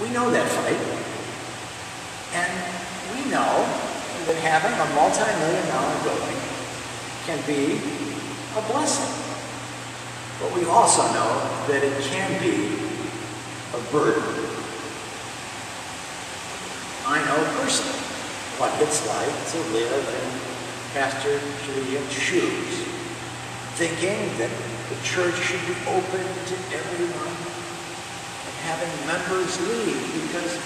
We know that fight. And we know that having a multi-million-dollar building can be a blessing. But we also know that it can be a burden. I know personally what it's like to live in Pastor Julian's shoes, thinking that the church should be open to everyone, and having members leave because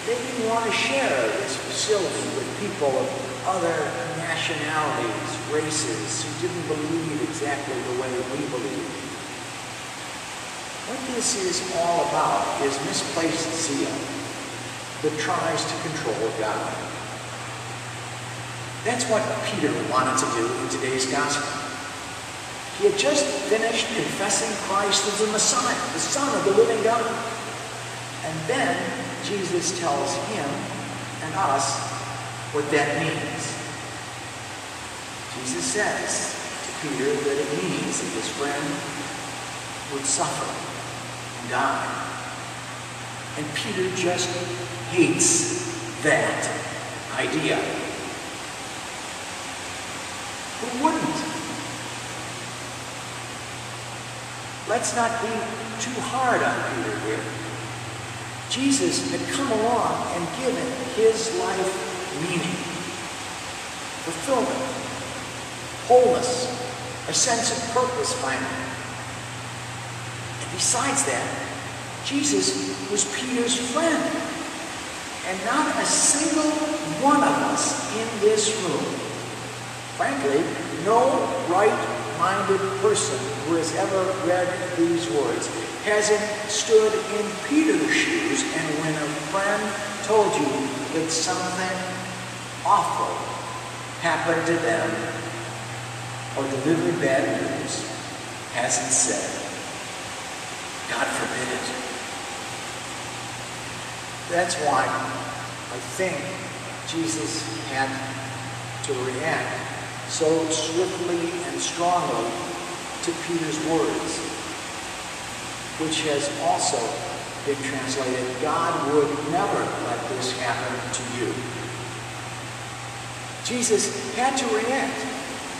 they didn't want to share this facility with people of other nationalities, races, who didn't believe exactly the way we believe. What this is all about is misplaced zeal that tries to control God. That's what Peter wanted to do in today's gospel. He had just finished confessing Christ as the Messiah, the Son of the living God. And then Jesus tells him and us what that means. Jesus says to Peter that it means that his friend would suffer and die. And Peter just hates that idea. Who wouldn't? Let's not be too hard on Peter here. Jesus had come along and given his life meaning, fulfillment, wholeness, a sense of purpose finally. And besides that, Jesus was Peter's friend. And not a single one of us in this room, frankly, no right-minded person who has ever read these words hasn't stood in Peter's shoes, and when a friend told you that something awful happened to them or delivered bad news, hasn't said, God forbid it. That's why I think Jesus had to react so swiftly and strongly to Peter's words, which has also been translated, God would never let this happen to you. Jesus had to react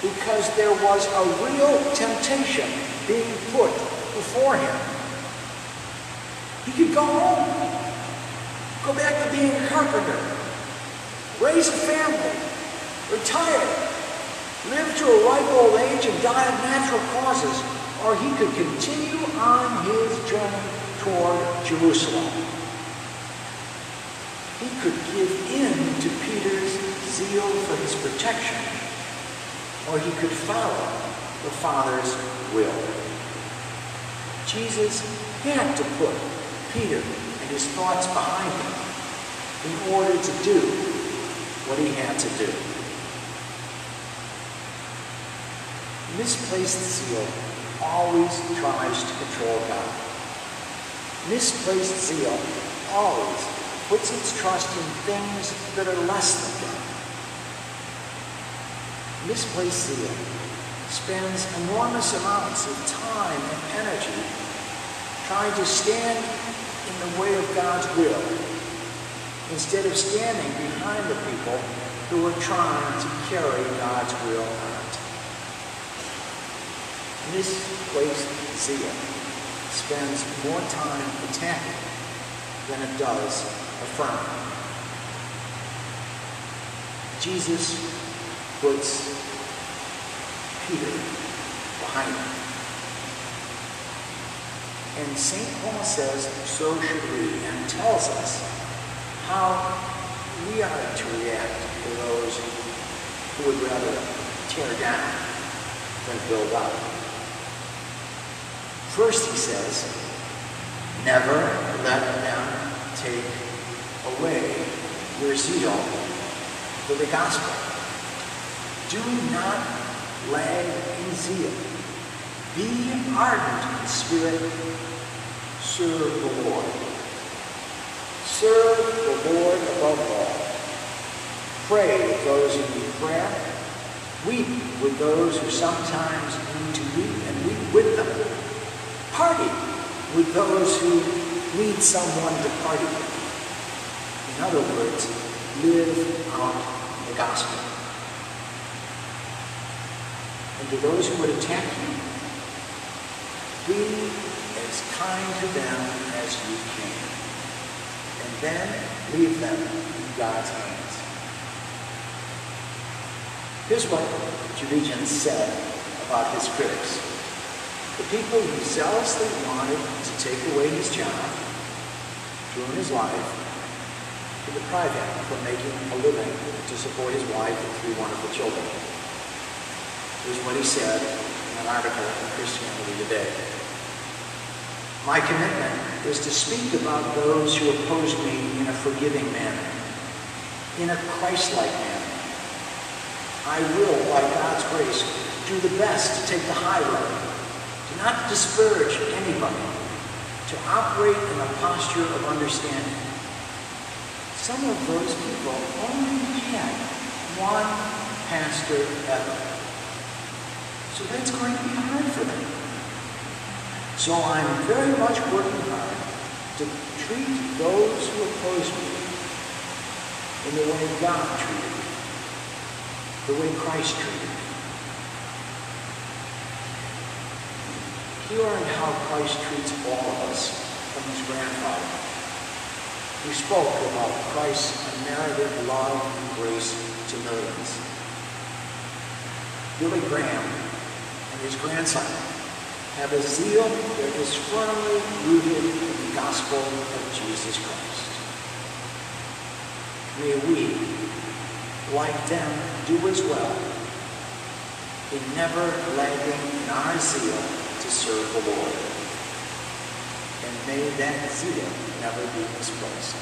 because there was a real temptation being put before him. He could go home, go back to being a carpenter, raise a family, retire, live to a ripe old age and die of natural causes, or he could continue on his journey toward Jerusalem. He could give in to Peter's zeal for his protection, or he could follow the Father's will. Jesus had to put Peter and his thoughts behind him in order to do what he had to do. Misplaced zeal always tries to control God. Misplaced zeal always puts its trust in things that are less than God. Misplaced zeal spends enormous amounts of time and energy trying to stand in the way of God's will, instead of standing behind the people who are trying to carry God's will out. Misplaced zeal spends more time attacking than it does affirming. Jesus puts Peter behind him. And St. Paul says, so should we, and tells us how we are to react to those who would rather tear down than build up. First, he says, never let them take away your zeal for the gospel. Do not lag in zeal. Be ardent in spirit. Serve the Lord. Serve the Lord above all. Pray with those who need prayer. Weep with those who sometimes need to weep, and weep with them. Party with those who lead someone to party with. In other words, live out the gospel. And to those who would attack you, be as kind to them as you can. And then leave them in God's hands. Here's what Judean said about his critics. The people who zealously wanted to take away his job, ruin his life, to deprive him from making a living to support his wife and 3 wonderful children. Here's what he said in an article in Christianity Today. My commitment is to speak about those who oppose me in a forgiving manner, in a Christ-like manner. I will, by God's grace, do the best to take the high road, to not disparage anybody, to operate in a posture of understanding. Some of those people only had one pastor ever. So that's going to be hard for them. So I'm very much working hard to treat those who oppose me in the way God treated me, the way Christ treated me. He learned how Christ treats all of us from his grandfather, who spoke about Christ's unmerited love and grace to millions. Billy Graham and his grandson have a zeal that is firmly rooted in the gospel of Jesus Christ. May we, like them, do as well, in never lagging in our zeal to serve the Lord. And may that zeal never be misplaced.